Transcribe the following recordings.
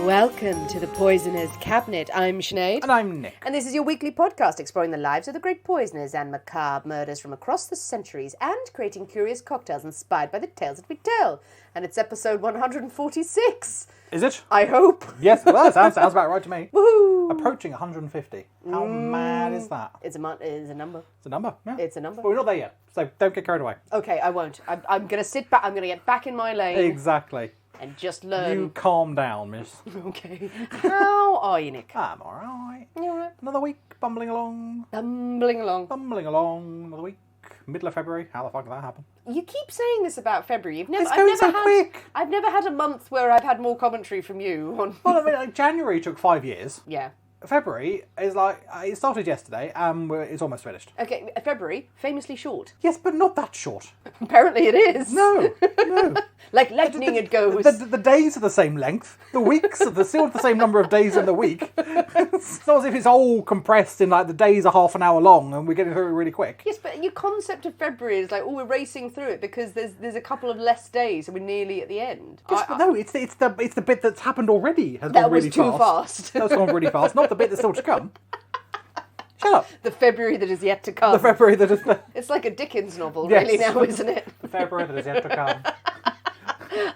Welcome to the Poisoner's Cabinet. I'm Sinead. And I'm Nick. And this is your weekly podcast exploring the lives of the great poisoners and macabre murders from across the centuries and creating curious cocktails inspired by the tales that we tell. And it's episode 146. Is it? I hope. Yes, well, that sounds about right to me. Woohoo! Approaching 150. How mad is that? It's a number. It's a number, yeah. It's a number. But we're not there yet, so don't get carried away. Okay, I won't. I'm going to sit back. I'm going to get back in my lane. Exactly. And just learn. You calm down, miss. Okay. How are you, Nick? I'm alright. You all right? Another week, bumbling along. Bumbling along. Bumbling along. Another week. Middle of February. How the fuck did that happen? You keep saying this about February. It's going so quick. I've never had a month where I've had more commentary from you on. Well, I mean, like, January took 5 years. Yeah. February is like, it started yesterday and it's almost finished. Okay, February, famously short. Yes, but not that short. Apparently it is. No. Like lightning it goes. The days are the same length. The weeks are still the same number of days in the week. It's not as if it's all compressed in like the days are half an hour long and we're getting through it really quick. Yes, but your concept of February is like, oh, we're racing through it because there's a couple of less days and we're nearly at the end. Yes, but no, it's the bit that's happened already has gone really fast. That was too fast. That's gone really fast. Not the bit that's still to come. Shut up. The February that is yet to come. The February that is... It's like a Dickens novel, Yes. really, now, isn't it? The February that is yet to come.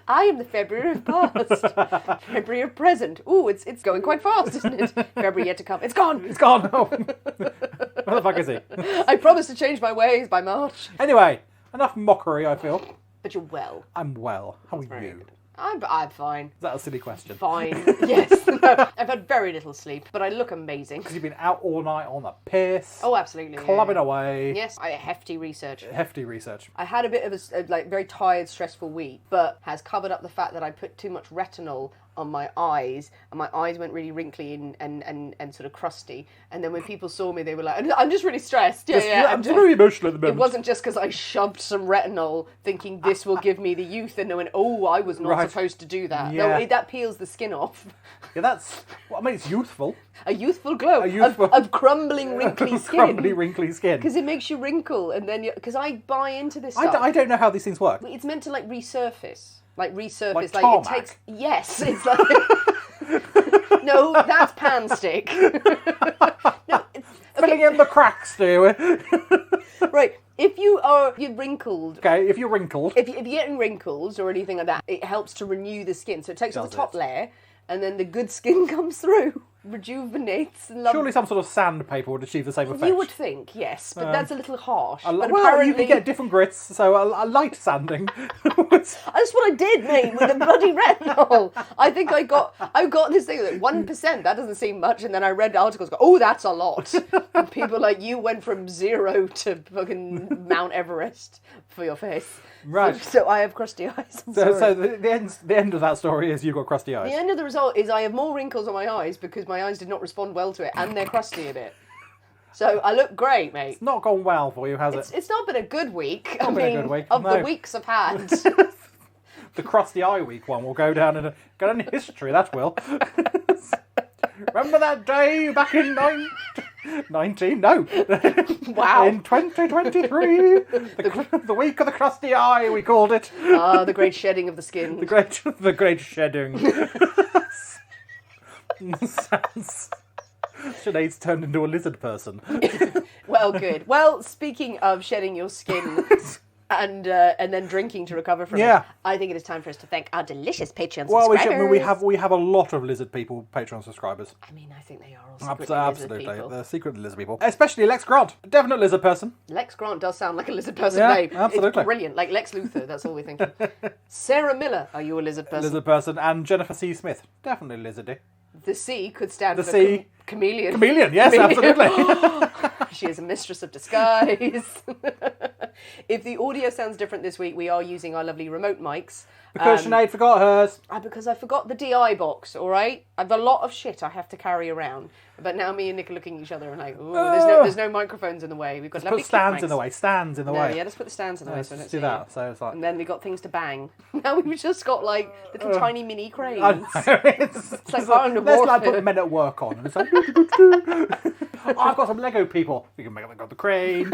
I am the February of past. February of present. Ooh, it's going quite fast, isn't it? February yet to come. It's gone. It's gone. Oh. Where the fuck is he? I promised to change my ways by March. Anyway, enough mockery, I feel. But you're well. I'm well. How are Very you? good. I'm fine. Is that a silly question? Fine. Yes. No, I've had very little sleep, but I look amazing. Because you've been out all night on the piss. Oh, absolutely. Clubbing yeah. away. Yes, I hefty research. Hefty research. I had a bit of a very tired, stressful week, but has covered up the fact that I put too much retinol on my eyes, and my eyes went really wrinkly and sort of crusty. And then when people saw me, they were like, "I'm just really stressed." Yeah. I'm very emotional at the moment. It wasn't just because I shoved some retinol, thinking this will give me the youth, and they went, "Oh, I was not supposed to do that." Yeah. No, that peels the skin off. Yeah, that's... Well, I mean, it's youthful. A youthful glow. youthful- Of crumbling, wrinkly skin. Crumbly, wrinkly skin. Because it makes you wrinkle, and then because I buy into this stuff. I don't know how these things work. It's meant to like resurface. Like Like it tarmac? takes. Yes, it's like. No, that's pan stick. No, Filling in the cracks, do we? right. If you're wrinkled. Okay, if you're wrinkled. If you're getting wrinkles or anything like that, it helps to renew the skin. So it takes off the top layer, and then the good skin comes through, rejuvenates. And Surely some sort of sandpaper would achieve the same effect. You would think, yes, but that's a little harsh. But well, apparently, you can get different grits, so a light sanding. That's what I did, mate, with the bloody retinol. I think I got this thing like 1%. That doesn't seem much, and then I read articles. Oh, that's a lot. And people like you went from 0 to fucking Mount Everest for your face. Right. So I have crusty eyes. So the end of that story is you've got crusty eyes. The end of the result is I have more wrinkles on my eyes because my eyes did not respond well to it, and they're crusty a bit. So I look great, mate. It's not gone well for you, has it? It's not been a good week. Not been a good week. Of the No. weeks I've had. The crusty eye week one will go down in history. That will. Remember that day back in 19? No. Wow. In 2023, the week of the crusty eye, we called it. Ah, the great shedding of the skin. The great shedding. Sounds. Sinead's turned into a lizard person. Well, good. Well, speaking of shedding your skin and then drinking to recover from it, I think it is time for us to thank our delicious Patreon subscribers. We have a lot of lizard people Patreon subscribers. I mean, I think they are all secretly Absolutely, lizard people. they're secret lizard people. Especially Lex Grant, a definite lizard person. Lex Grant does sound like a lizard person Yeah, name. absolutely. It's brilliant, like Lex Luthor. That's all we're thinking. Sarah Miller, are you a lizard person? Lizard person, and Jennifer C. Smith, definitely lizardy. The C could stand for C. chameleon. Chameleon, yes, absolutely. She is a mistress of disguise. If the audio sounds different this week, we are using our lovely remote mics. Because Sinead forgot hers. Because I forgot the DI box, all right? I've a lot of shit I have to carry around. But now me and Nick are looking at each other and like, ooh, there's no microphones in the way. We've got lovely Put stands mics. in the way. Stands in the way. Yeah, let's put the stands in the way. So Let's do that. So it's like... And then we got things to bang. Now we've just got like little tiny mini cranes. I know, it's like Ireland of let's Warfare. like put men at work on. And it's like, oh, I've got some Lego people. We can make them go the crane.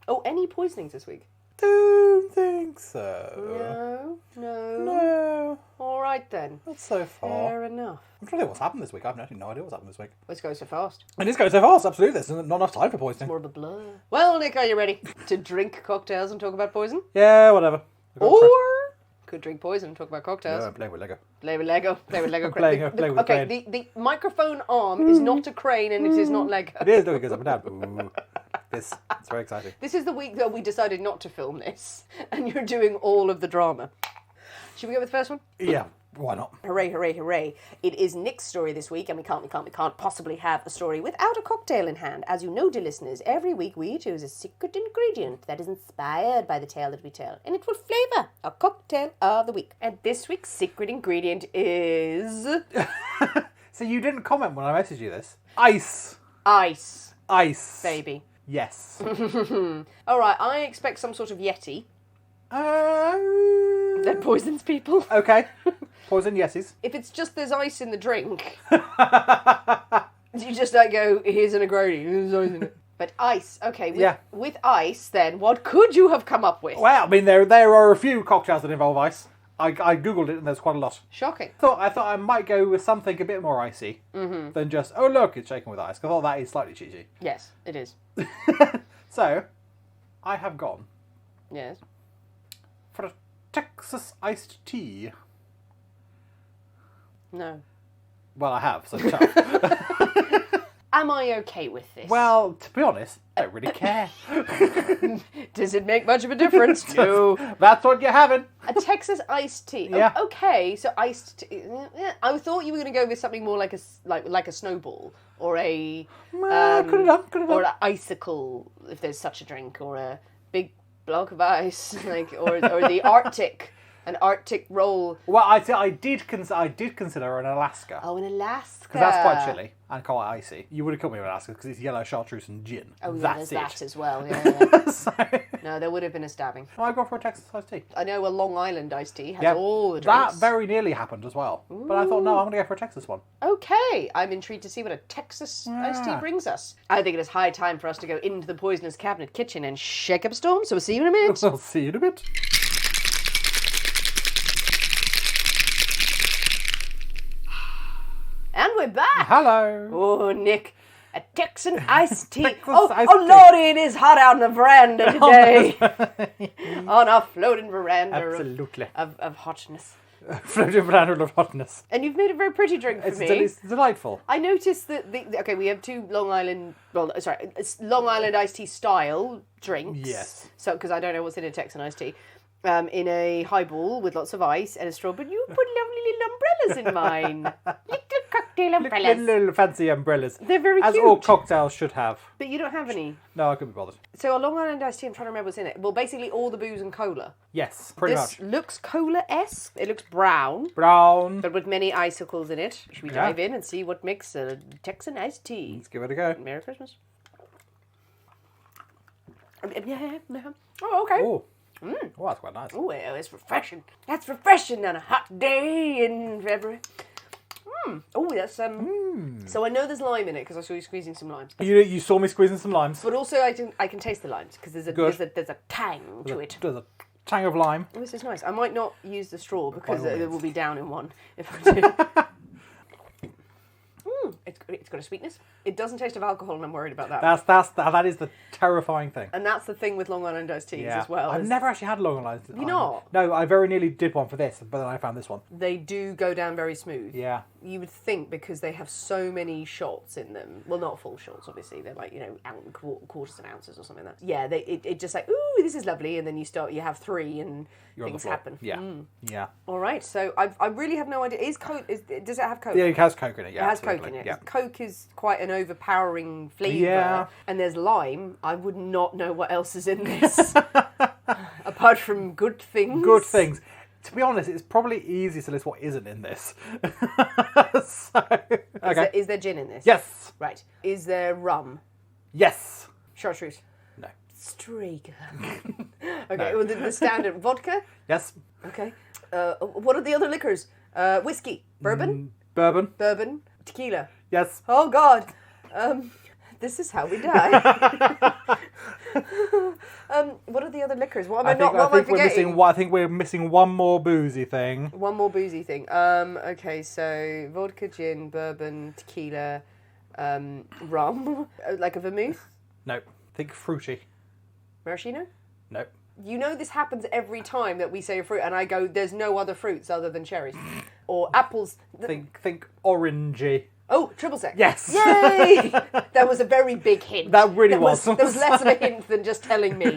Oh, any poisonings this week? Don't think so. No. No. All right. right then. Not so far. Fair enough. I'm trying to think what's happened this week. I've actually no idea what's happened this week. Let's go so fast. It is going so fast, absolutely. There's not enough time for poisoning. More of a blur. Well, Nick, are you ready to drink cocktails and talk about poison? Yeah, whatever. Or could drink poison and talk about cocktails. No, play with Lego. Play with Lego. Play with Lego. Play with okay, crane. the microphone arm is not a crane and it is not Lego. It is, look, it goes up and down. Ooh. It's very exciting. This is the week that we decided not to film this, and you're doing all of the drama. Should we go with the first one? Yeah, why not? Hooray, hooray, hooray. It is Nick's story this week, and we can't possibly have a story without a cocktail in hand. As you know, dear listeners, every week we choose a secret ingredient that is inspired by the tale that we tell, and it will flavour our cocktail of the week. And this week's secret ingredient is... So you didn't comment when I messaged you this. Ice. Ice. Ice. Baby. Yes. All right, I expect some sort of Yeti that poisons people. Okay. Poison yeses. If it's just there's ice in the drink, you just like go, here's a Negroni, there's ice in it. But ice, okay. With ice, then, what could you have come up with? Well, I mean, there are a few cocktails that involve ice. I googled it and there's quite a lot. Shocking. I thought I might go with something a bit more icy than just, oh look, it's shaken with ice. I thought that is slightly cheesy. Yes, it is. So, I have gone Yes. for a Texas iced tea. No. Well, I have, so tough. Am I okay with this? Well, to be honest, I don't really care. Does it make much of a difference? No. That's what you're having. A Texas iced tea. Yeah. Okay, so iced tea. I thought you were going to go with something more like a snowball or a Could have done. or an icicle, if there's such a drink, or a big block of ice, or the Arctic. An Arctic roll. Well, I did consider an Alaska. Oh, in Alaska. Because that's quite chilly and quite icy. You would have come with Alaska because it's yellow chartreuse and gin. Oh, yeah, That's there's it. that as well. Yeah. So, No, there would have been a stabbing. I go for a Texas iced tea. I know a Long Island iced tea has all the that drinks. very nearly happened as well. But I thought, no, I'm going to go for a Texas one. Okay, I'm intrigued to see what a Texas iced tea brings us. I think it is high time for us to go into the poisonous cabinet kitchen and shake up a storm, so we'll see you in a minute. I'll see you in a bit. And we're back. Hello. Oh, Nick, a Texan iced tea. Texas Oh, iced tea. Lordy, it is hot out on the veranda today. On a floating veranda Absolutely. of hotness. Floating veranda of hotness. And you've made a very pretty drink for me. It's delightful. I noticed that okay, we have two Long Island iced tea style drinks. Yes. So, because I don't know what's in a Texan iced tea, in a highball with lots of ice and a straw. But you put lovely little umbrellas in mine, little cocktail umbrellas. Little fancy umbrellas. They're very As cute. all cocktails should have. But you don't have any. No, I couldn't be bothered. So a Long Island iced tea, I'm trying to remember what's in it. Well, basically all the booze and cola. Yes, pretty This much. looks cola-esque. It looks brown, Brown. but with many icicles in it. Should we Yeah. dive in and see what makes a Texan iced tea? Let's give it a go. Merry Christmas. Yeah. Oh, okay. Oh, oh, that's quite nice. Oh, well, it's refreshing. That's refreshing on a hot day in February. Oh, that's So I know there's lime in it because I saw you squeezing some limes. You saw me squeezing some limes. But also I can taste the limes because there's a tang to it. There's a tang of lime. Oh, this is nice. I might not use the straw because it will be down in one if I do. It's got a sweetness. It doesn't taste of alcohol, and I'm worried about that. That is the terrifying thing. And that's the thing with Long Island iced teas as well. I've never actually had Long Island. You not? No, I very nearly did one for this, but then I found this one. They do go down very smooth. Yeah. You would think because they have so many shots in them. Well, not full shots, obviously. They're like, quarters of ounces or something like that. Yeah, it just like, ooh, this is lovely. And then you have three and You're things on the floor. happen. Yeah. Yeah. All right, so I really have no idea. Does it have Coke? Yeah, it has Coke in it. Yeah, It has absolutely. Coke in it. Yeah. Coke is quite an overpowering flavour. Yeah. And there's lime. I would not know what else is in this. Apart from good things. Good things. To be honest, it's probably easy to list what isn't in this. Okay. Is there gin in this? Yes. Right. Is there rum? Yes. Chartreuse? No. Strager. Okay, well, the standard. Vodka? Yes. Okay. What are the other liquors? Whiskey? Bourbon? Bourbon. Bourbon? Tequila? Yes. Oh, God. This is how we die. What are the other liquors? What am I forgetting? I think we're missing one more boozy thing. One more boozy thing. Okay, so vodka, gin, bourbon, tequila, rum, like a vermouth. Nope. Think fruity. Maraschino. Nope. You know this happens every time that we say a fruit, and I go, "There's no other fruits other than cherries or apples." Think orangey. Oh, triple sec. Yes. Yay! That was a very big hint. That really was. That was less of a hint than just telling me.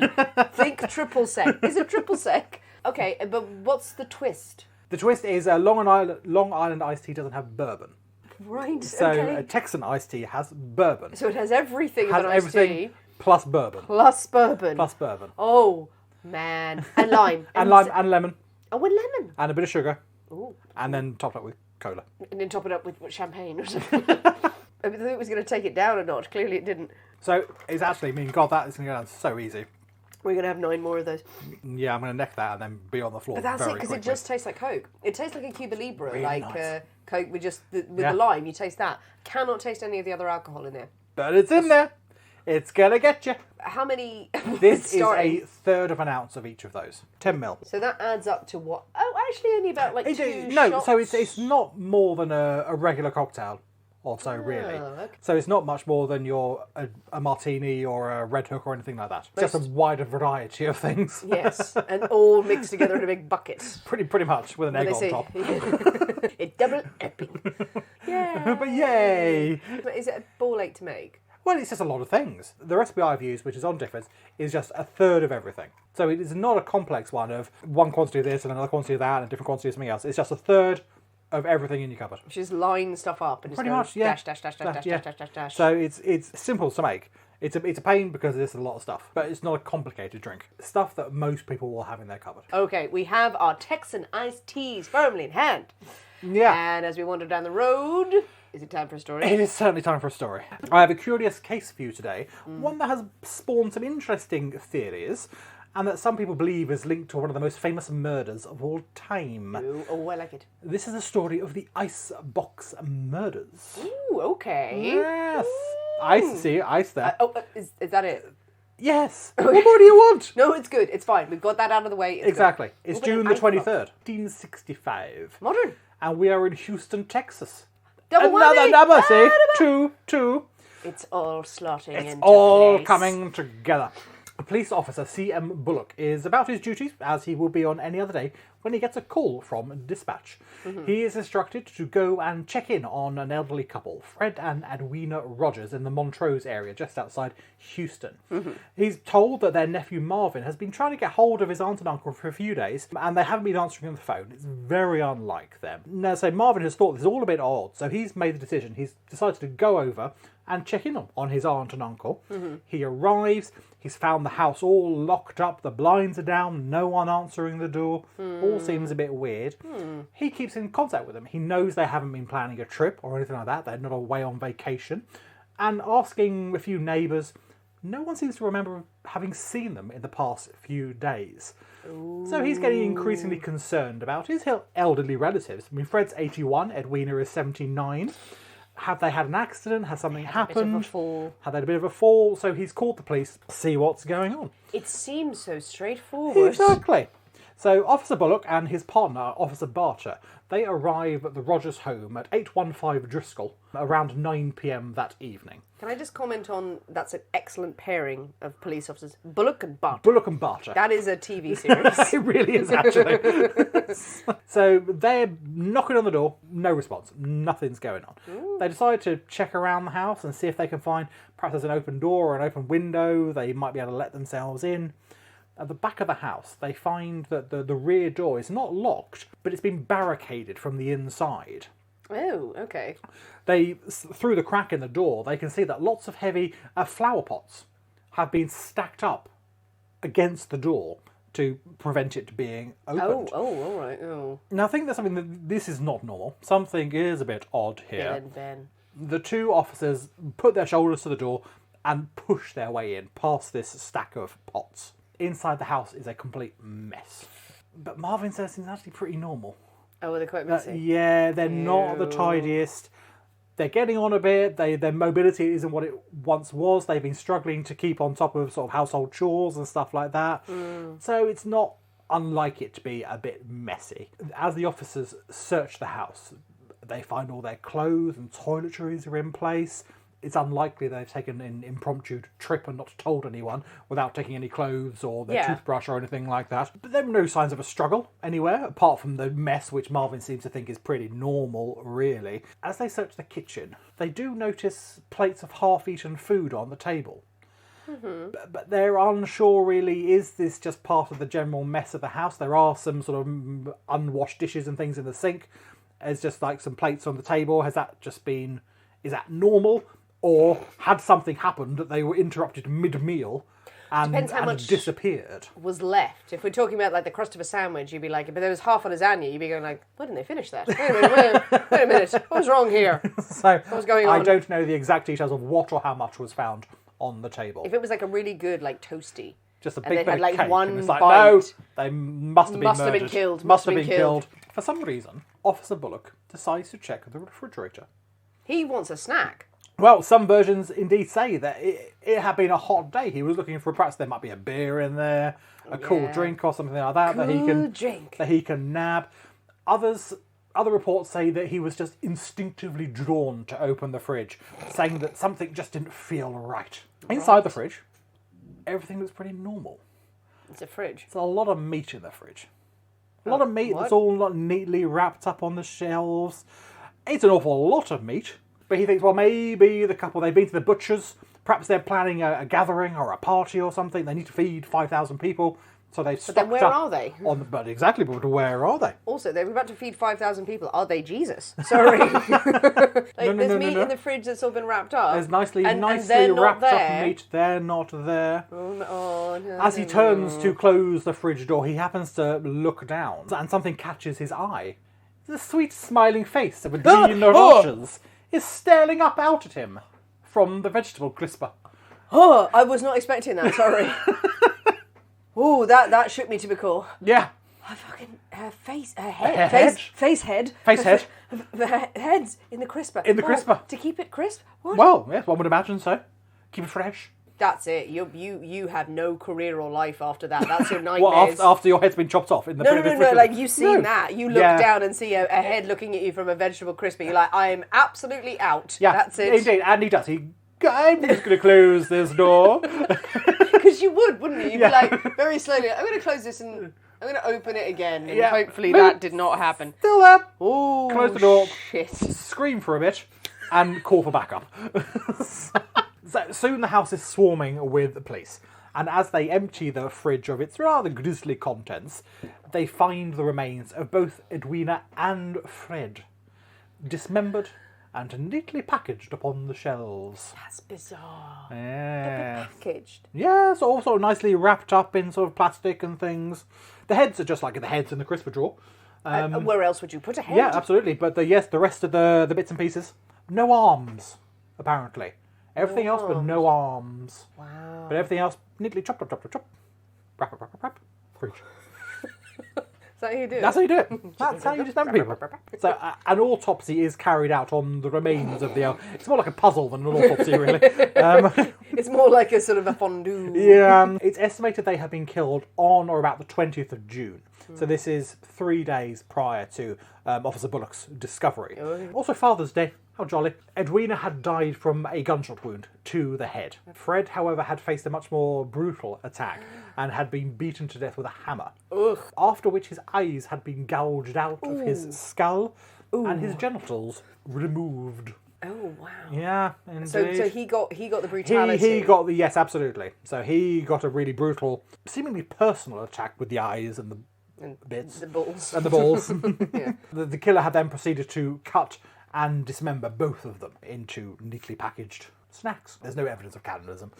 Think triple sec. Is it triple sec? Okay, but what's the twist? The twist is Long Island iced tea doesn't have bourbon. Right, So okay. a Texan iced tea has bourbon. So it has everything of Has an iced everything tea. plus bourbon. Plus bourbon. Plus bourbon. Oh, man. And lime. And lime and lemon. Oh, and lemon. And a bit of sugar. Ooh. And then topped up with cola. And then top it up with champagne or something. I thought it was going to take it down a notch. Clearly it didn't. So it's actually, God, that is going to go down so easy. We're going to have 9 more of those. Yeah, I'm going to neck that and then be on the floor. But that's very it, because quickly. it just tastes like Coke. It tastes like a Cuba Libre, Really like nice. Coke with just with Yeah. the lime. You taste that. Cannot taste any of the other alcohol in there. But it's in there. It's going to get you. How many? This is Starting. a third of an ounce of each of those. 10 mil. So that adds up to what? Oh, actually, only about like 2 No, shots. so it's not more than a regular cocktail or so, really. okay. So it's not much more than a martini or a Red Hook or anything like that. Just a wider variety of things. Yes, and all mixed together in a big bucket. Pretty much, with an egg What on they top. say. It double epping. Yeah. But yay! But is it a ball ache to make? Well, it's just a lot of things. The recipe I've used, which is on Differs, is just a third of everything. So it is not a complex one of one quantity of this and another quantity of that and a different quantity of something else. It's just a third of everything in your cupboard. Just line stuff up and just Pretty go much, yeah. dash, dash, dash, dash, dash, Yeah. dash, dash, dash, dash. So it's simple to make. It's a pain because there's a lot of stuff, but it's not a complicated drink. Stuff that most people will have in their cupboard. Okay, we have our Texan iced teas firmly in hand. Yeah. And as we wander down the road, is it time for a story? It is certainly time for a story. I have a curious case for you today, one that has spawned some interesting theories, and that some people believe is linked to one of the most famous murders of all time. Oh, I like it. This is the story of the Icebox Murders. Ooh, okay. Yes. Ice, see, ice there. Is that it? Yes. What more do you want? No, it's good. It's fine. We've got that out of the way. It's Exactly. good. It's Ooh, June the icebox. 23rd, 1965. Modern. And we are in Houston, Texas. Double Another whammy. number, see? Ah, Two. It's all slotting It's into all place. coming together. Police officer C.M. Bullock is about his duties, as he will be on any other day, when he gets a call from dispatch. He is instructed to go and check in on an elderly couple, Fred and Edwina Rodgers, in the Montrose area, just outside Houston. He's told that their nephew Marvin has been trying to get hold of his aunt and uncle for a few days, and they haven't been answering the phone. It's very unlike them. Now, so Marvin has thought this is all a bit odd, so he's made the decision. He's decided to go over and check in on his aunt and uncle. He arrives, he's found the house all locked up, the blinds are down, no one answering the door, all seems a bit weird. He keeps in contact with them. He knows they haven't been planning a trip or anything like that, they're not away on vacation. And asking a few neighbours, no one seems to remember having seen them in the past few days. So he's getting increasingly concerned about his elderly relatives. I mean, Fred's 81, Edwina is 79. Have they had an accident? Has something happened? A bit of a fall. Have they had a bit of a fall? So he's called the police to see what's going on. It seems so straightforward. Exactly. So Officer Bullock and his partner, Officer Barcher, they arrive at the Rodgers home at 815 Driscoll around 9 p.m. that evening. Can I just comment on that's an excellent pairing of police officers, Bullock and Barter. Bullock and Barcher. That is a TV series. It really is, actually. So they're knocking on the door, no response, nothing's going on. They decide to check around the house and see if they can find, perhaps there's an open door or an open window, they might be able to let themselves in. At the back of the house, they find that the rear door is not locked, but it's been barricaded from the inside. Oh, okay. Through the crack in the door, they can see that lots of heavy flower pots have been stacked up against the door to prevent it being opened. Oh, all right. Oh, Now, I think there's something that this is not normal. Something is a bit odd here. Ben. The two officers put their shoulders to the door and push their way in past this stack of pots. Inside the house is a complete mess. But Marvin says it's actually pretty normal. Oh, well, they're quite messy. Yeah, they're not the Ew. tidiest. They're getting on a bit. Their mobility isn't what it once was. They've been struggling to keep on top of sort of household chores and stuff like that. So it's not unlike it to be a bit messy. As the officers search the house, they find all their clothes and toiletries are in place. It's unlikely they've taken an impromptu trip and not told anyone without taking any clothes or their toothbrush or anything like that. But there were no signs of a struggle anywhere, apart from the mess, which Marvin seems to think is pretty normal, really. As they search the kitchen, they do notice plates of half-eaten food on the table. But they're unsure, really, is this just part of the general mess of the house? There are some sort of unwashed dishes and things in the sink. There's just like some plates on the table. Has that just been... Is that normal? Or had something happened that they were interrupted mid-meal and much disappeared? Was left. If we're talking about like the crust of a sandwich, you'd be like, but there was half a lasagna, you'd be going like, why didn't they finish that? Wait a minute, what was wrong here? So what was going on? I don't know the exact details of what or how much was found on the table. If it was like a really good like toasty, just a and big they bit had of like cake, one and it's like, bite, no, they must have been must have murdered. been killed. Must have been killed. For some reason, Officer Bullock decides to check the refrigerator. He wants a snack. Well, some versions indeed say that it had been a hot day. He was looking for perhaps there might be a beer in there, a cool drink or something like that that he can nab. Other reports say that he was just instinctively drawn to open the fridge, saying that something just didn't feel right. Inside the fridge, everything looks pretty normal. It's a fridge. There's a lot of meat in the fridge. A lot of meat that's all neatly wrapped up on the shelves. It's an awful lot of meat. But he thinks, well, maybe the couple, they've been to the butcher's. Perhaps they're planning a gathering or a party or something. They need to feed 5,000 people. So they've stocked up. But then where are they? But exactly, but where are they? Also, they're about to feed 5,000 people. Are they Jesus? Sorry. There's meat in the fridge that's all been wrapped up. There's nicely they're wrapped not up meat. They're not there. No, As he turns to close the fridge door, he happens to look down and something catches his eye. The sweet smiling face of Dean Rodgers is staring up out at him from the vegetable crisper. Oh, I was not expecting that, sorry. Oh, that shook me to the core. Yeah. Her head. Face head. The head's in the crisper. In the crisper. To keep it crisp? What? Well, yes, one would imagine so. Keep it fresh. That's it. You have no career or life after that. That's your nightmares. What, after your head's been chopped off in the No. Like you've seen that. You look down and see a head looking at you from a vegetable crisper. You're like, I am absolutely out. Yeah, that's it. Indeed, and he does. I'm just going to close this door. Because you would, wouldn't you? You'd be like, very slowly, I'm going to close this and I'm going to open it again. And hopefully that did not happen. Still there. Oh, close the door. Shit. Scream for a bit and call for backup. So soon the house is swarming with the police, and as they empty the fridge of its rather grisly contents, they find the remains of both Edwina and Fred, dismembered and neatly packaged upon the shelves. That's bizarre. Yeah. Packaged? Yes, all sort of nicely wrapped up in sort of plastic and things. The heads are just like the heads in the crisper drawer. Where else would you put a head? Yeah, absolutely. But the rest of the bits and pieces, no arms, apparently. Everything else, but no arms. Wow. But everything else, neatly chop. Wrap. Fridge. Is that how you do it? That's how you do it. That's how you dismember people. So an autopsy is carried out on the remains of the... It's more like a puzzle than an autopsy, really. It's more like a sort of a fondue. Yeah. It's estimated they have been killed on or about the 20th of June. So this is 3 days prior to Officer Bullock's discovery. Also Father's Day. How jolly. Edwina had died from a gunshot wound to the head. Fred, however, had faced a much more brutal attack and had been beaten to death with a hammer. Ugh. After which his eyes had been gouged out of his skull and his genitals removed. Oh, wow. Yeah, indeed. So he got the brutality. He got the... Yes, absolutely. So he got a really brutal, seemingly personal attack with the eyes and the bits. The balls. And the balls. Yeah. The killer had then proceeded to cut and dismember both of them into neatly packaged snacks. There's no evidence of cannibalism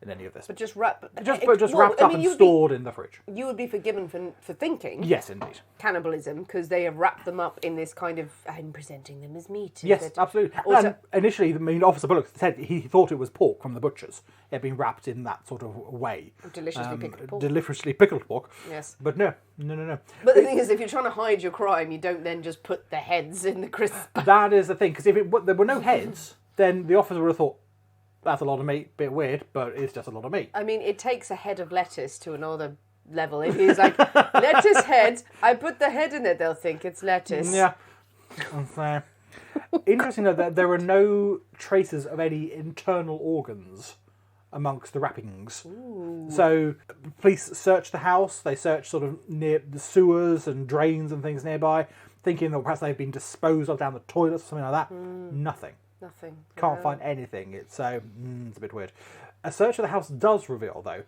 in any of this. But just wrapped Wrapped up and stored in the fridge. You would be forgiven for thinking. Yes, indeed. Cannibalism, because they have wrapped them up in this kind of, I'm presenting them as meat. Yes, absolutely. And initially, Officer Bullock said he thought it was pork from the butcher's. It had been wrapped in that sort of way. Deliciously pickled pork. Deliciously pickled pork. Yes. But no. But the thing is, if you're trying to hide your crime, you don't then just put the heads in the crisp. That is the thing, because if there were no heads, then the officer would have thought, that's a lot of meat, bit weird, but it's just a lot of meat. I mean, it takes a head of lettuce to another level. If he's like, lettuce head, I put the head in it, they'll think it's lettuce. Yeah. So, interesting though, that there are no traces of any internal organs amongst the wrappings. Ooh. So, police search the house, they search sort of near the sewers and drains and things nearby, thinking that perhaps they've been disposed of down the toilets or something like that. Nothing. Can't find anything. It's a bit weird. A search of the house does reveal, though,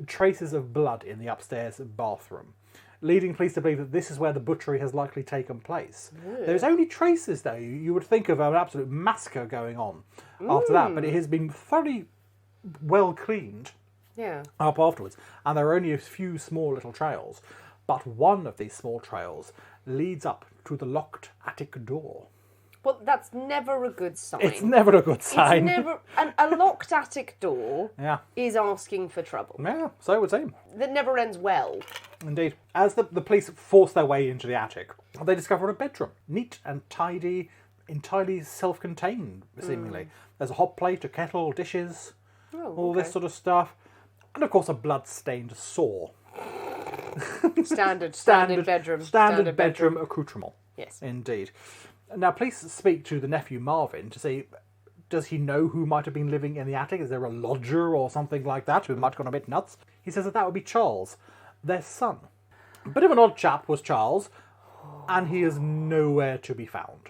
traces of blood in the upstairs bathroom, leading police to believe that this is where the butchery has likely taken place. There's only traces, though. You would think of an absolute massacre going on after that, but it has been thoroughly well cleaned up afterwards, and there are only a few small little trails. But one of these small trails leads up to the locked attic door. Well, that's never a good sign. It's never a good sign. It's never... a locked attic door Yeah. is asking for trouble. Yeah, so it would seem. That never ends well. Indeed. As the police force their way into the attic, they discover a bedroom. Neat and tidy, entirely self-contained, seemingly. There's a hot plate, a kettle, dishes, all this sort of stuff. And, of course, a blood-stained saw. Standard bedroom. Standard bedroom accoutrement. Yes. Indeed. Now, police speak to the nephew Marvin to see, does he know who might have been living in the attic? Is there a lodger or something like that who might have gone a bit nuts? He says that would be Charles, their son. A bit of an odd chap was Charles, and he is nowhere to be found.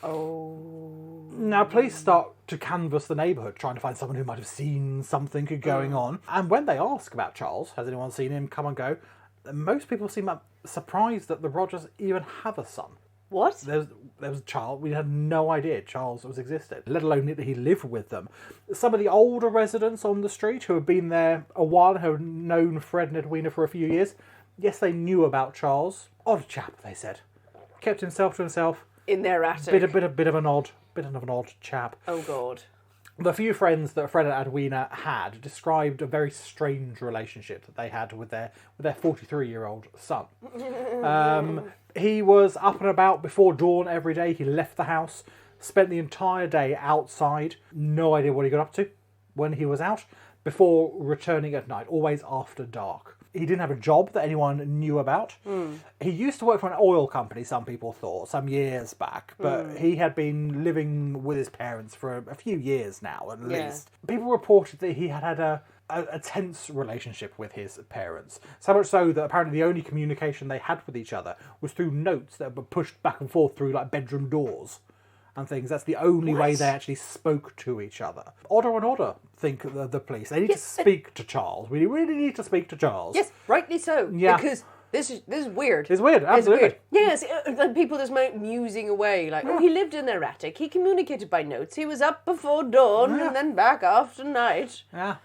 Oh. Now, police start to canvass the neighbourhood, trying to find someone who might have seen something going on. And when they ask about Charles, has anyone seen him come and go, most people seem surprised that the Rodgers even have a son. What? There was a child. We had no idea Charles was existed, let alone that he lived with them. Some of the older residents on the street who had been there a while, who had known Fred and Edwina for a few years, yes, they knew about Charles. Odd chap, they said. Kept himself to himself. In their attic. Bit of an odd chap. Oh God. The few friends that Fred and Edwina had described a very strange relationship that they had with their 43-year-old son. He was up and about before dawn every day. He left the house, spent the entire day outside. No idea what he got up to when he was out, before returning at night, always after dark. He didn't have a job that anyone knew about. He used to work for an oil company, some people thought, some years back, but he had been living with his parents for a few years now, at least. People reported that he had a tense relationship with his parents. So much so that apparently the only communication they had with each other was through notes that were pushed back and forth through like bedroom doors and things. That's the only way they actually spoke to each other. Odder and odder, think the police. They need to speak to Charles. We really need to speak to Charles. Yes, rightly so. Yeah. Because this is weird. It's weird, absolutely. It's weird. Yes, and people just musing away like, oh, he lived in their attic. He communicated by notes. He was up before dawn and then back after night. Yeah.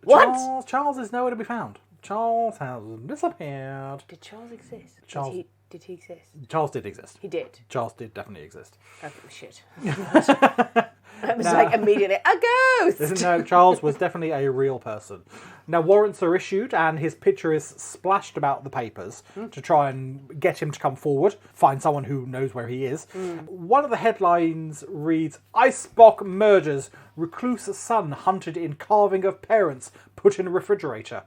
What? Charles is nowhere to be found. Charles has disappeared. Did Charles exist? Charles- Did he exist? Charles did exist. He did. Charles did definitely exist. Oh, shit. I was like immediately, a ghost! No, Charles was definitely a real person. Now, warrants are issued and his picture is splashed about the papers to try and get him to come forward, find someone who knows where he is. One of the headlines reads, Icebox murders, recluse son hunted in carving of parents, put in a refrigerator.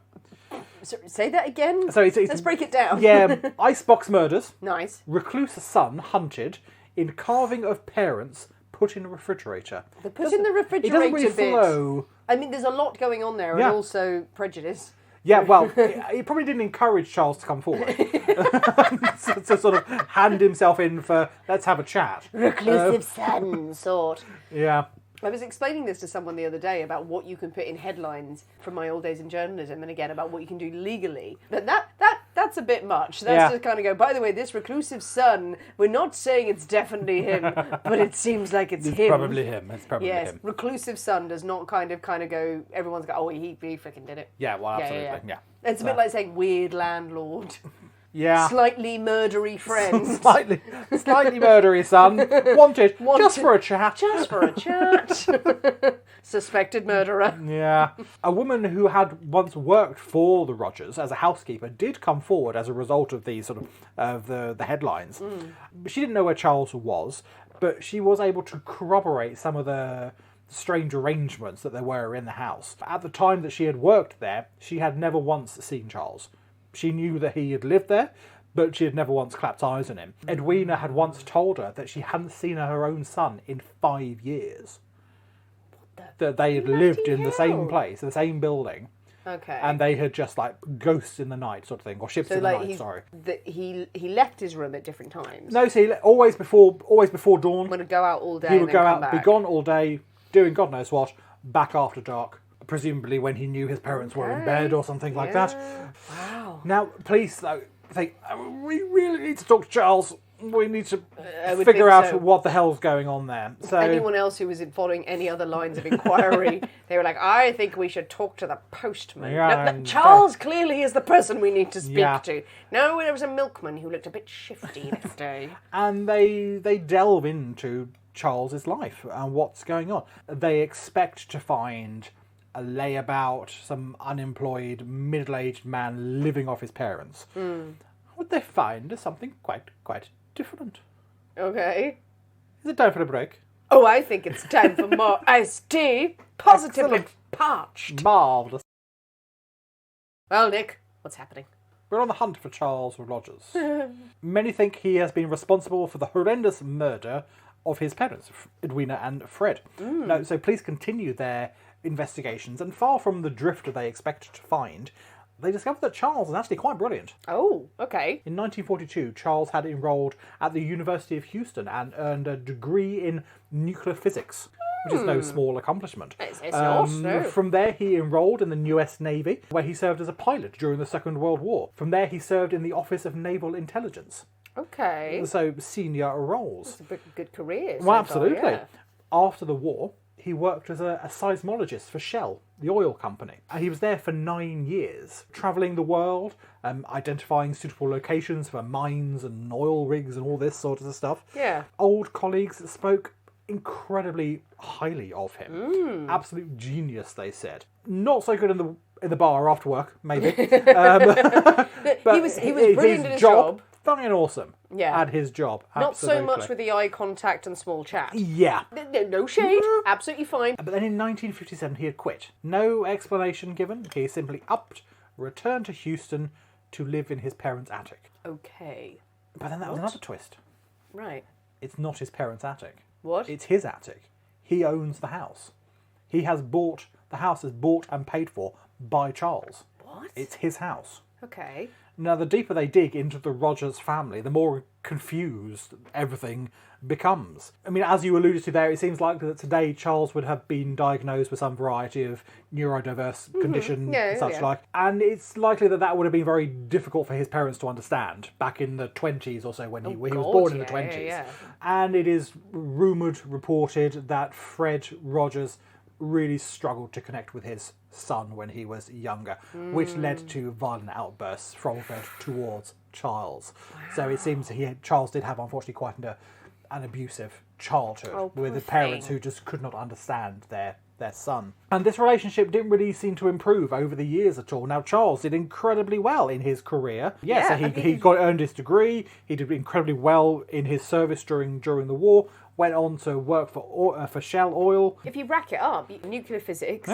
So, say that again? So Let's break it down. Yeah, icebox murders. Nice. Recluse son hunted in carving of parents, put in a refrigerator. The put in the refrigerator It doesn't really bit. flow. I mean, there's a lot going on there, Yeah. and also prejudice. Yeah, well, it probably didn't encourage Charles to come forward. to sort of hand himself in for, let's have a chat. Reclusive son sort. Yeah. I was explaining this to someone the other day about what you can put in headlines from my old days in journalism, and again about what you can do legally. But that That's a bit much. That's just kind of go, by the way, this reclusive son, we're not saying it's definitely him, but it seems like it's him. It's probably him. It's probably him. Reclusive son does not kind of go, everyone's go, oh, he freaking did it. Yeah, well, absolutely. Yeah. It's a bit like saying weird landlord. Yeah. Slightly murdery friend. slightly murdery son. Wanted. Just for a chat. Just for a chat. Suspected murderer. Yeah. A woman who had once worked for the Rodgers as a housekeeper did come forward as a result of these sort of the headlines. She didn't know where Charles was, but she was able to corroborate some of the strange arrangements that there were in the house. At the time that she had worked there, she had never once seen Charles. She knew that he had lived there, but she had never once clapped eyes on him. Edwina had once told her that she hadn't seen her own son in 5 years. That they had lived in the same place, the same building. Okay. And they had just like ghosts in the night sort of thing, or ships in the night, sorry. He left his room at different times. No, see, always before dawn. Would go out all day. He would go out, back. be gone all day, doing God knows what, back after dark. Presumably when he knew his parents were in bed or something like that. Wow. Now, police though think we really need to talk to Charles. We need to figure out what the hell's going on there. So anyone else who was following any other lines of inquiry, they were like, I think we should talk to the postman. Yeah, no, Charles clearly is the person we need to speak to. No, there was a milkman who looked a bit shifty that day. And they delve into Charles's life and what's going on. They expect to find a layabout, some unemployed, middle-aged man living off his parents. What they find is something quite different. Okay. Is it time for a break? Oh, I think it's time for more iced tea. Positively parched. Marvellous. Well, Nick, what's happening? We're on the hunt for Charles Rodgers. Many think he has been responsible for the horrendous murder of his parents, Edwina and Fred. No, so police continue their investigations, and far from the drifter they expected to find, they discovered that Charles is actually quite brilliant. Oh, okay. In 1942, Charles had enrolled at the University of Houston and earned a degree in nuclear physics, which is no small accomplishment. It's not, no. From there, he enrolled in the US Navy, where he served as a pilot during the Second World War. From there, he served in the Office of Naval Intelligence. Okay. So, senior roles. It's a good career. Well, absolutely. After the war, he worked as a seismologist for Shell, the oil company. And he was there for 9 years, travelling the world, identifying suitable locations for mines and oil rigs and all this sort of stuff. Yeah. Old colleagues spoke incredibly highly of him. Absolute genius, they said. Not so good in the bar after work, maybe. But he was brilliant at his job. Fucking awesome. Yeah. At his job. Not so Absolutely. much with the eye contact and small chat. Yeah. No shade. Absolutely fine. But then in 1957 he had quit. No explanation given. He simply upped, returned to Houston to live in his parents' attic. Okay. But then that was another twist. Right. It's not his parents' attic. What? It's his attic. He owns the house. The house is bought and paid for by Charles. What? It's his house. Okay. Now, the deeper they dig into the Rodgers family, the more confused everything becomes. I mean, as you alluded to there, it seems likely that today Charles would have been diagnosed with some variety of neurodiverse condition, like. And it's likely that would have been very difficult for his parents to understand back in the 20s or so when he was born in the 20s. Yeah. And it is reported that Fred Rodgers really struggled to connect with his son when he was younger, which led to violent outbursts from Fred towards Charles. Wow. So it seems Charles did have, unfortunately, quite an abusive childhood with the parents who just could not understand their son. And this relationship didn't really seem to improve over the years at all. Now, Charles did incredibly well in his career. So he earned his degree. He did incredibly well in his service during the war. Went on to work for Shell Oil. If you rack it up, nuclear physics,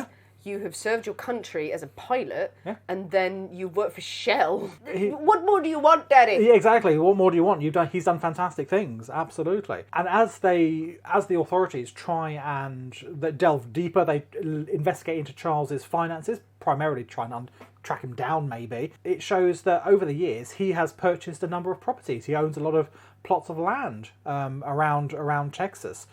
you have served your country as a pilot, and then you work for Shell. What more do you want, Daddy? Yeah, exactly. What more do you want? He's done fantastic things, absolutely. And as the authorities try and delve deeper, they investigate into Charles's finances, primarily trying to track him down, maybe. It shows that over the years he has purchased a number of properties. He owns a lot of plots of land around Texas,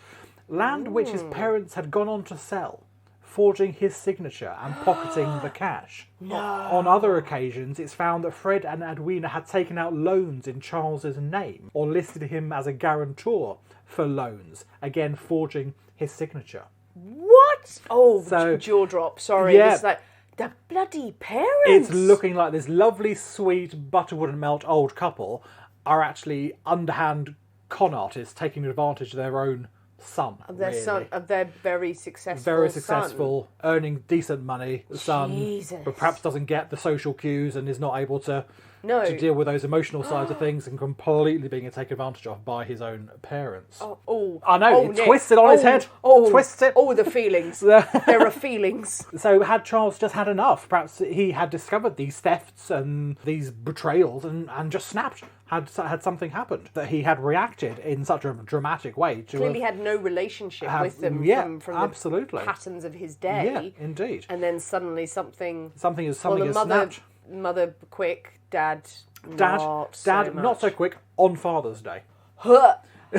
land which his parents had gone on to sell forging his signature and pocketing the cash. On other occasions, it's found that Fred and Edwina had taken out loans in Charles's name or listed him as a guarantor for loans, again forging his signature. What? Oh, So- jaw drop. Sorry. Yeah. It's like, the bloody parents. It's looking like this lovely, sweet, butter wouldn't melt old couple are actually underhand con artists taking advantage of their own son. Of their really. son, of their very successful Very son. successful, earning decent money, son, Jesus. but perhaps doesn't get the social cues and is not able to No. deal with those emotional sides of things and completely being taken advantage of by his own parents. Oh, I know, oh, it Nick. twists it on his head, twists it. Oh, the feelings. There are feelings. So had Charles just had enough? Perhaps he had discovered these thefts and these betrayals and just snapped. Had something happened that he had reacted in such a dramatic way to Clearly had no relationship with them from absolutely. the patterns of his day. Yeah, indeed. And then suddenly something Something well, the is mother, snapped. mother quick, dad Dad, not so much. not so quick on Father's Day. Huh.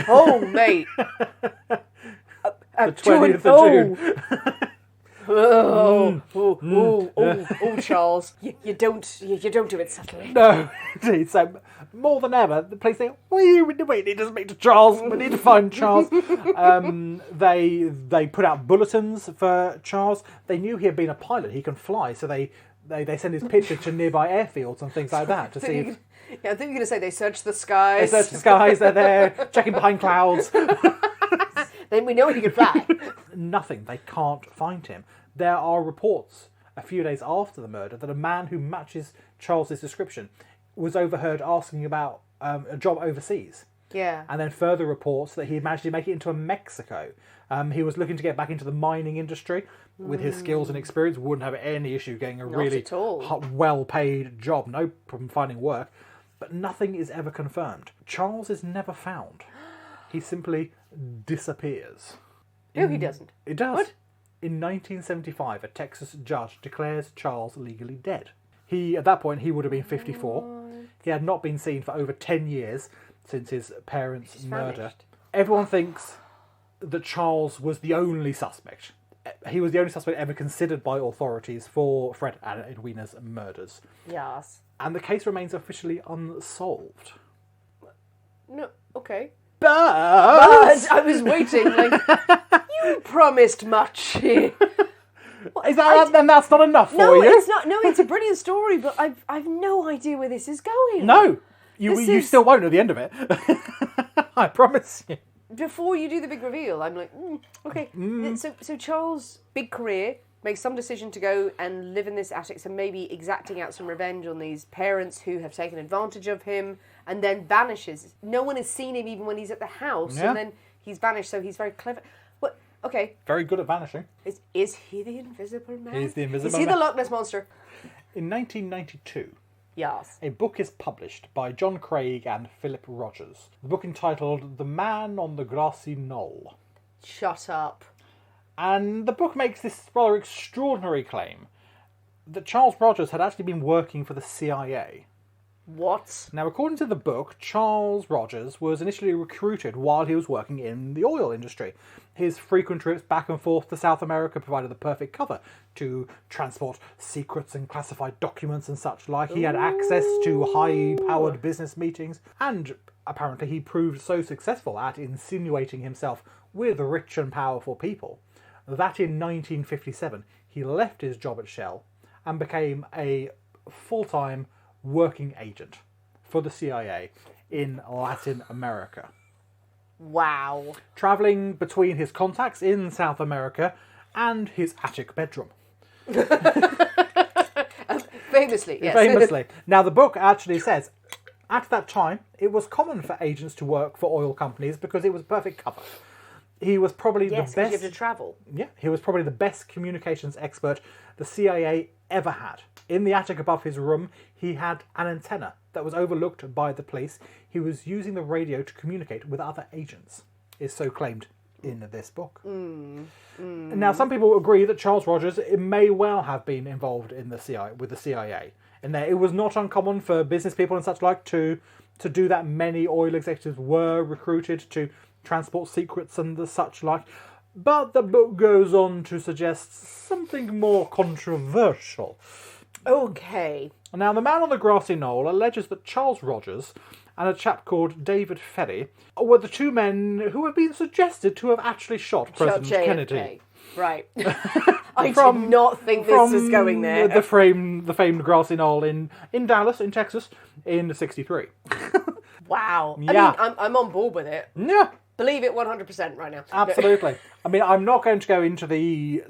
Oh, mate. The 20th of June. Oh, Charles, you don't do it subtly. No, indeed. So more than ever, the police think, we need to speak to Charles. We need to find Charles. They put out bulletins for Charles. They knew he had been a pilot. He can fly, so they send his picture to nearby airfields and things like that to see if... Yeah, I think you're going to say they search the skies. They search the skies, they're there, checking behind clouds. Then we know he can fly. Nothing. They can't find him. There are reports a few days after the murder that a man who matches Charles's description was overheard asking about a job overseas. Yeah. And then further reports that he had managed to make it into Mexico. He was looking to get back into the mining industry with his skills and experience. Wouldn't have any issue getting a really at all. well-paid job. No problem finding work. But nothing is ever confirmed. Charles is never found. He simply disappears. No, he doesn't. It does. What? In 1975, a Texas judge declares Charles legally dead. At that point, he would have been 54. He had not been seen for over 10 years since his parents' murder. vanished. Everyone thinks that Charles was the only suspect. He was the only suspect ever considered by authorities for Fred and Edwina's murders. Yes. And the case remains officially unsolved. No, okay. But I was waiting, like, you promised much. is that then that's not enough for No, you? it's not. No, it's a brilliant story, but I've no idea where this is going. No, you This is- still won't at the end of it. I promise you. Before you do the big reveal, I'm like, okay. So Charles, big career, makes some decision to go and live in this attic, so maybe exacting out some revenge on these parents who have taken advantage of him, and then vanishes. No one has seen him even when he's at the house, Yeah. and then he's vanished, so he's very clever. What? Okay. Very good at vanishing. Is he the Invisible Man? He's the Invisible Is he Man. the Loch Ness Monster? In 1992, Yes. a book is published by John Craig and Philip Rodgers. The book entitled The Man on the Grassy Knoll. Shut up. And the book makes this rather extraordinary claim that Charles Rodgers had actually been working for the CIA. What? Now, according to the book, Charles Rodgers was initially recruited while he was working in the oil industry. His frequent trips back and forth to South America provided the perfect cover to transport secrets and classified documents and such like. He had access to high-powered business meetings, and apparently he proved so successful at insinuating himself with rich and powerful people that in 1957 he left his job at Shell and became a full-time working agent for the CIA in Latin America. Wow. Travelling between his contacts in South America and his attic bedroom. Famously, yes. Famously. Now, the book actually says, at that time, it was common for agents to work for oil companies because it was perfect cover. He was probably Yes, the 'cause you best... have to travel. Yeah, he was probably the best communications expert the CIA ever had. In the attic above his room, he had an antenna that was overlooked by the police. He was using the radio to communicate with other agents, is so claimed in this book. Now, some people agree that Charles Rodgers may well have been involved in the CIA with the CIA. And that it was not uncommon for business people and such like to do that. Many oil executives were recruited to transport secrets and the such like. But the book goes on to suggest something more controversial. Okay. Now, the man on the grassy knoll alleges that Charles Rodgers and a chap called David Ferry were the two men who have been suggested to have actually shot President Kennedy. Right. I did not think this was going there. The famed grassy knoll in Dallas, in Texas, in '63. Wow. Yeah. I mean, I'm on board with it. Yeah. Believe it 100% right now. Absolutely. I mean, I'm not going to go into the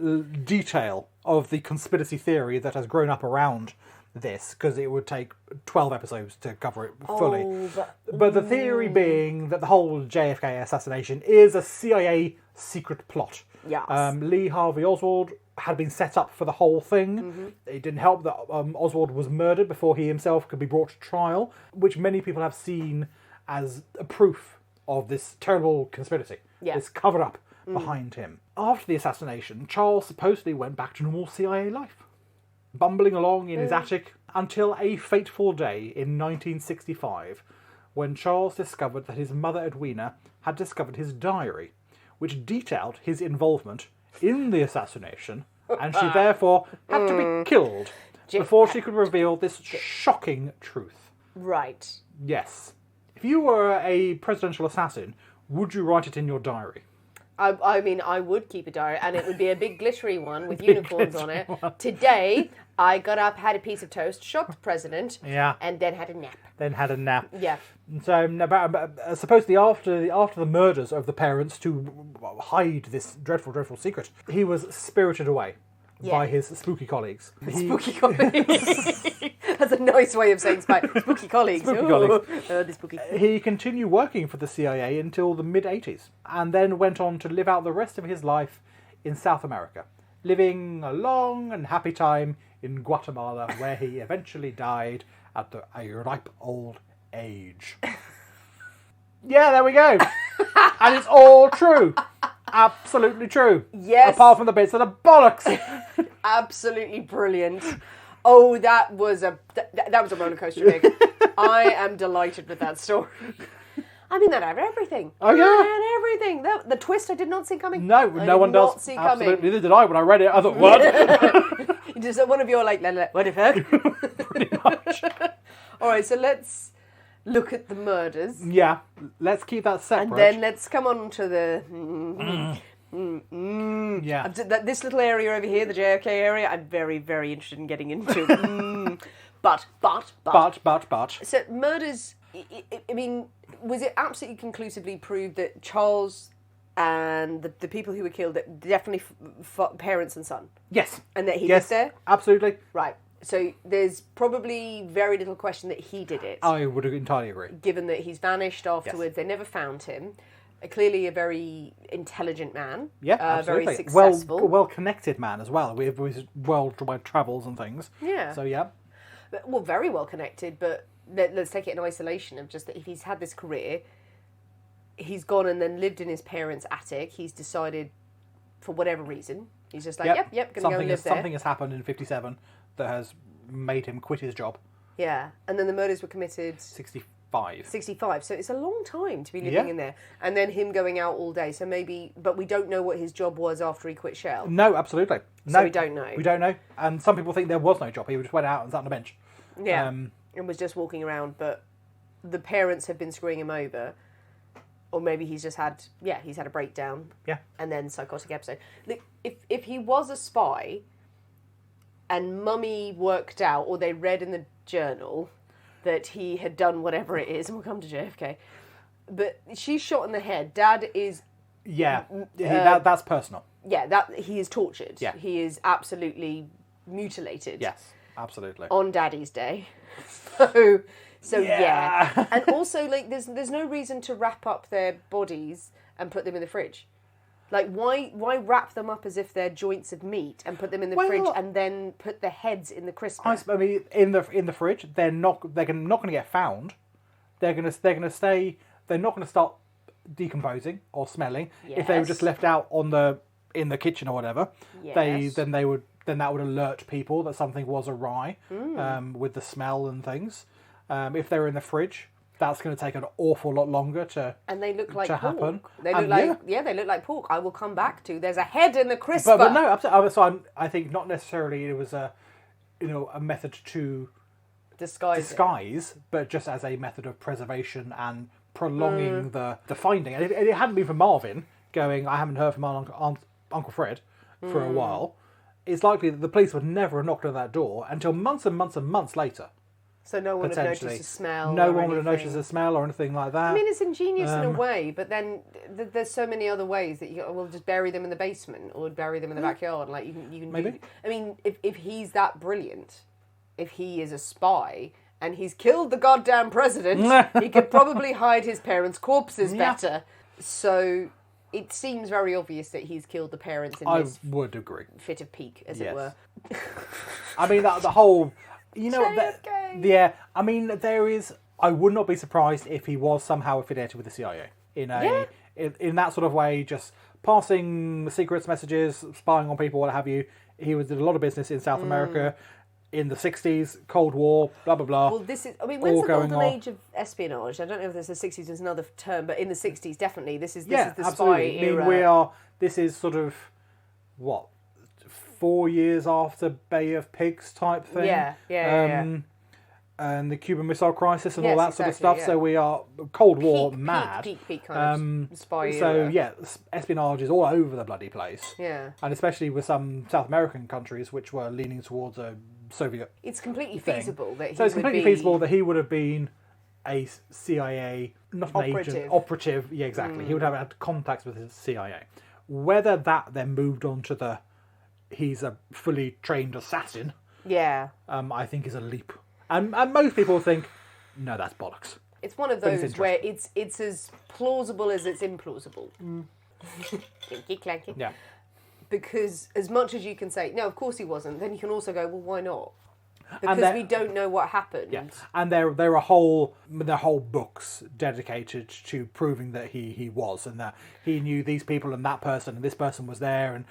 detail of the conspiracy theory that has grown up around this, because it would take 12 episodes to cover it fully. But the theory being that the whole JFK assassination is a CIA secret plot. Yes. Lee Harvey Oswald had been set up for the whole thing. Mm-hmm. It didn't help that Oswald was murdered before he himself could be brought to trial, which many people have seen as a proof of this terrible conspiracy, this cover-up behind him. After the assassination, Charles supposedly went back to normal CIA life, bumbling along in his attic until a fateful day in 1965, when Charles discovered that his mother Edwina had discovered his diary, which detailed his involvement in the assassination, and she therefore had to be killed before she could reveal this shocking truth. Right. Yes. If you were a presidential assassin, would you write it in your diary? I mean, I would keep a diary, and it would be a big glittery one with unicorns on it. Today, I got up, had a piece of toast, shot the president, and then had a nap. Yeah. So, supposedly after the murders of the parents, to hide this dreadful, dreadful secret, he was spirited away by his spooky colleagues. Spooky colleagues. That's a nice way of saying spooky colleagues. The spooky. He continued working for the CIA until the mid-80s, and then went on to live out the rest of his life in South America, living a long and happy time in Guatemala, where he eventually died at a ripe old age. Yeah, there we go. And it's all true. Absolutely true. Yes. Apart from the bits that are bollocks. Absolutely brilliant. Oh, that was a roller coaster, Nick. I am delighted with that story. I mean, that had everything. Oh, yeah. That had everything. The twist I did not see coming. No one does. See Absolutely. coming. Neither did I when I read it. I thought, what? Just one of your what the fuck? Pretty much. All right, so let's look at the murders. Yeah, let's keep that separate. And then let's come on to the... Yeah. This little area over here, the JFK area, I'm very, very interested in getting into. But. So murders, I mean, was it absolutely conclusively proved that Charles and the people who were killed, that definitely parents and son? Yes. And that he lived there? Absolutely. Right. So there's probably very little question that he did it. I would entirely agree. Given that he's vanished afterwards, Yes. They never found him. Clearly a very intelligent man. Yeah, absolutely. Very successful. Well-connected man as well, with his worldwide travels and things. Yeah. So, yeah. Well, very well connected, but let's take it in isolation of just that if he's had this career, he's gone and then lived in his parents' attic, he's decided, for whatever reason, he's just like, yep, gonna go and live there. Something has happened in 1957 that has made him quit his job. Yeah, and then the murders were committed... 65, so it's a long time to be living in there. And then him going out all day, so maybe... But we don't know what his job was after he quit Shell. No, absolutely. So we don't know. We don't know. And some people think there was no job. He just went out and sat on a bench. Yeah, and was just walking around, but the parents had been screwing him over. Or maybe he's just had... Yeah, he's had a breakdown. Yeah. And then psychotic episode. Look, if he was a spy and Mummy worked out, or they read in the journal... that he had done whatever it is, and we'll come to JFK. But she's shot in the head. Dad is... Yeah, that's personal. Yeah, that he is tortured. Yeah. He is absolutely mutilated. Yes, absolutely. On Daddy's Day. So yeah. And also, like, there's no reason to wrap up their bodies and put them in the fridge. Like, why wrap them up as if they're joints of meat and put them in the fridge and then put the heads in the crisper? I mean, in the fridge, they're not going to get found. They're going to stay. They're not going to start decomposing or smelling if they were just left out in the kitchen or whatever. Yes. Then that would alert people that something was awry with the smell and things. If they were in the fridge, that's going to take an awful lot longer to And they look like to pork. happen. They look they look like pork. I will come back to. There's a head in the crisper. But no, absolutely. So I think not necessarily it was a method to disguise, but just as a method of preservation and prolonging the finding. And if it hadn't been for Marvin going, I haven't heard from Uncle Fred for a while, it's likely that the police would never have knocked on that door until months and months and months later. So no one would have noticed a smell. No one would have noticed a smell or anything like that. I mean, it's ingenious in a way, but then there's so many other ways that we'll just bury them in the basement or bury them in the backyard. Like you can maybe. I mean, if he's that brilliant, if he is a spy and he's killed the goddamn president, he could probably hide his parents' corpses better. So it seems very obvious that he's killed the parents in this would agree. fit of pique, as it were. I mean, the whole... JFK. I mean, there is... I would not be surprised if he was somehow affiliated with the CIA. In that sort of way, just passing secrets, messages, spying on people, what have you. He did a lot of business in South America in the 60s, Cold War, blah, blah, blah. Well, when's the golden age of espionage? I don't know if there's the 60s is another term, but in the 60s, definitely, this is the absolutely. spy era. I mean, this is sort of, 4 years after Bay of Pigs type thing. Yeah. And the Cuban Missile Crisis and all that sort of stuff. Yeah. So we are Cold War mad. Peak kind of spy era. So, yeah, espionage is all over the bloody place. Yeah. And especially with some South American countries which were leaning towards a Soviet It's completely thing. feasible that he So it's completely feasible that he would have been a CIA, not an agent, operative. Yeah, exactly. He would have had contacts with the CIA. Whether that then moved on to he's a fully trained assassin, I think is a leap. And most people think, no, that's bollocks. It's one of those where it's as plausible as it's implausible. Clinky clanky. Yeah. Because as much as you can say, no, of course he wasn't, then you can also go, well, why not? Because we don't know what happened. Yeah. And there are whole books dedicated to proving that he was, and that he knew these people and that person and this person was there and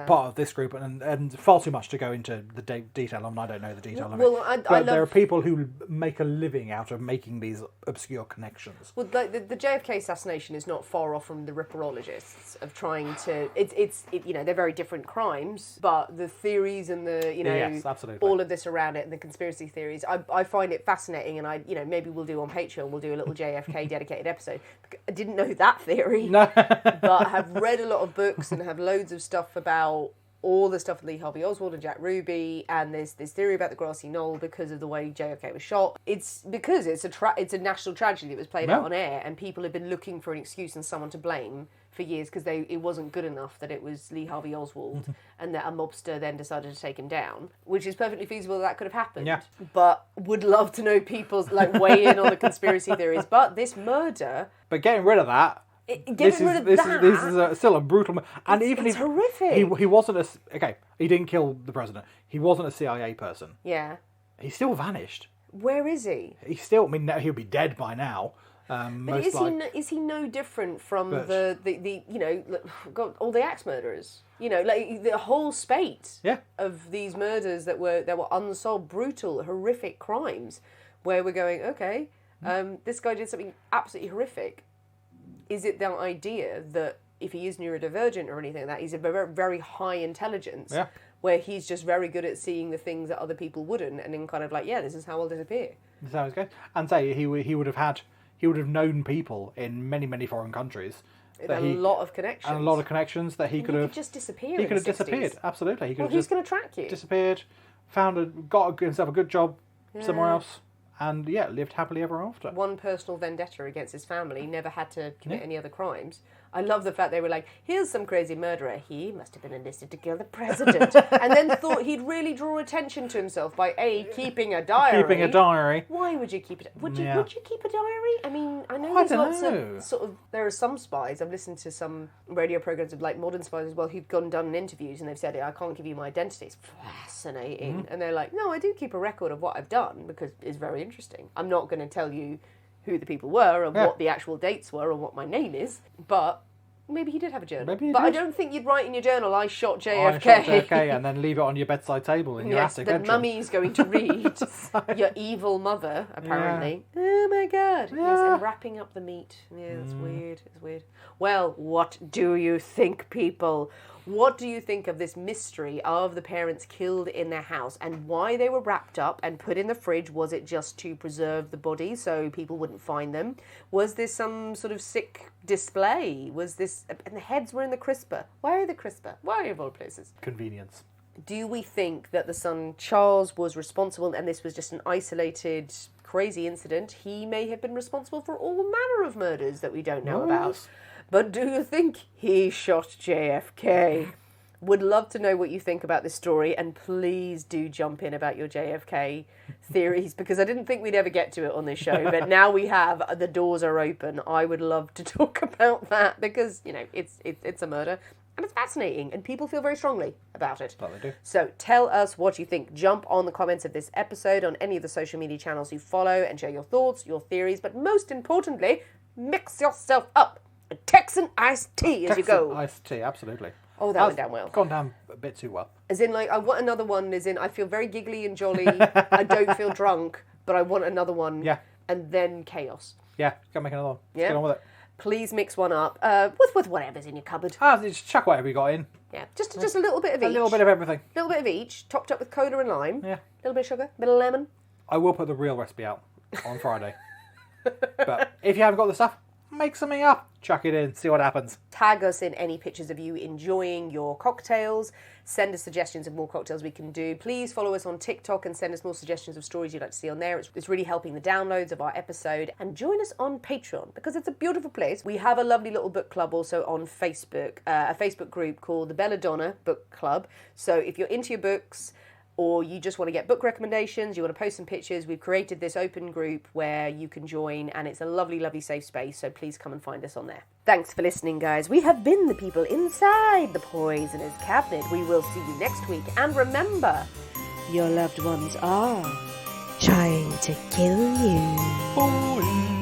part of this group, and far too much to go into the detail of. I don't know the detail of it. But there are people who make a living out of making these obscure connections. Well, the JFK assassination is not far off from the Ripperologists of trying to. It's they're very different crimes, but the theories and the yes, absolutely. all of this around it. The conspiracy theories, I find it fascinating, and maybe we'll do on Patreon, we'll do a little JFK dedicated episode. I didn't know that theory, but have read a lot of books and have loads of stuff about all the stuff with Lee Harvey Oswald and Jack Ruby, and there's this theory about the Grassy Knoll because of the way JFK was shot. It's because it's a national tragedy that was played out on air, and people have been looking for an excuse and someone to blame for years because it wasn't good enough that it was Lee Harvey Oswald and that a mobster then decided to take him down, which is perfectly feasible that could have happened. Yeah. But would love to know people's weigh in on the conspiracy theories. But this murder... But getting rid of that... This is still a brutal... And it's horrific. He wasn't he didn't kill the president. He wasn't a CIA person. Yeah. He still vanished. Where is he? He's still... I mean, he'll be dead by now. But is he no different from the all the axe murderers? The whole spate of these murders that were unsolved, brutal, horrific crimes, where we're going, okay, this guy did something absolutely horrific. Is it the idea that if he is neurodivergent or anything like that, he's a very, very high intelligence, where he's just very good at seeing the things that other people wouldn't, and then kind of this is how I'll disappear. This is how it's going. And say he would have known people in many, many foreign countries. A lot of connections. That he could have just disappeared. He could have disappeared. Absolutely. Who's going to track you? Disappeared, got himself a good job somewhere else, and lived happily ever after. One personal vendetta against his family, never had to commit any other crimes. I love the fact they were like, here's some crazy murderer. He must have been enlisted to kill the president. And then thought he'd really draw attention to himself by keeping a diary. Why would you keep it? Would you keep a diary? I mean, I know there's lots of sort of... There are some spies. I've listened to some radio programs of modern spies as well who've done interviews and they've said, I can't give you my identity. It's fascinating. And they're like, no, I do keep a record of what I've done because it's very interesting. I'm not going to tell you who the people were and what the actual dates were and what my name is, but Maybe he did have a journal. Maybe he but I did. don't think you'd write in your journal, I shot JFK. I shot JFK and then leave it on your bedside table in your Yes, attic that bedroom. Mummy's going to read your evil mother, apparently. Yeah. Oh my God. Yeah. Yes, and wrapping up the meat. Yeah, it's weird. It's weird. Well, what do you think, people? What do you think of this mystery of the parents killed in their house and why they were wrapped up and put in the fridge? Was it just to preserve the bodies so people wouldn't find them? Was this some sort of sick display? Was this... And the heads were in the crisper. Why are the crisper? Why of all places? Convenience. Do we think that the son Charles was responsible and this was just an isolated, crazy incident? He may have been responsible for all manner of murders that we don't know about. But do you think he shot JFK? Would love to know what you think about this story, and please do jump in about your JFK theories, because I didn't think we'd ever get to it on this show, but now we have. The doors are open. I would love to talk about that, because, you know, it's a murder, and it's fascinating, and people feel very strongly about it. Well, they do. So tell us what you think. Jump on the comments of this episode on any of the social media channels you follow and share your thoughts, your theories, but most importantly, mix yourself up. A Texan iced tea as you go. Iced tea, absolutely. Oh, that went down well. Gone down a bit too well. As in, like, I want another one, as in, I feel very giggly and jolly. I don't feel drunk, but I want another one. Yeah. And then chaos. Yeah, go make another one. Yeah. Get on with it. Please mix one up with whatever's in your cupboard. Just chuck whatever you got in. Yeah, just a little bit of each. A little bit of everything. A little bit of each, topped up with cola and lime. Yeah. A little bit of sugar, a bit of lemon. I will put the real recipe out on Friday. But if you haven't got the stuff, make something up. Chuck it in, see what happens. Tag us in any pictures of you enjoying your cocktails. Send us suggestions of more cocktails we can do. Please follow us on TikTok and send us more suggestions of stories you'd like to see on there. It's really helping the downloads of our episode. And join us on Patreon, because it's a beautiful place. We have a lovely little book club also on Facebook, a Facebook group called the Belladonna Book Club. So if you're into your books, or you just want to get book recommendations, you want to post some pictures, we've created this open group where you can join, and it's a lovely, lovely safe space, so please come and find us on there. Thanks for listening, guys. We have been the people inside the Poisoner's Cabinet. We will see you next week, and remember, your loved ones are trying to kill you. Boing.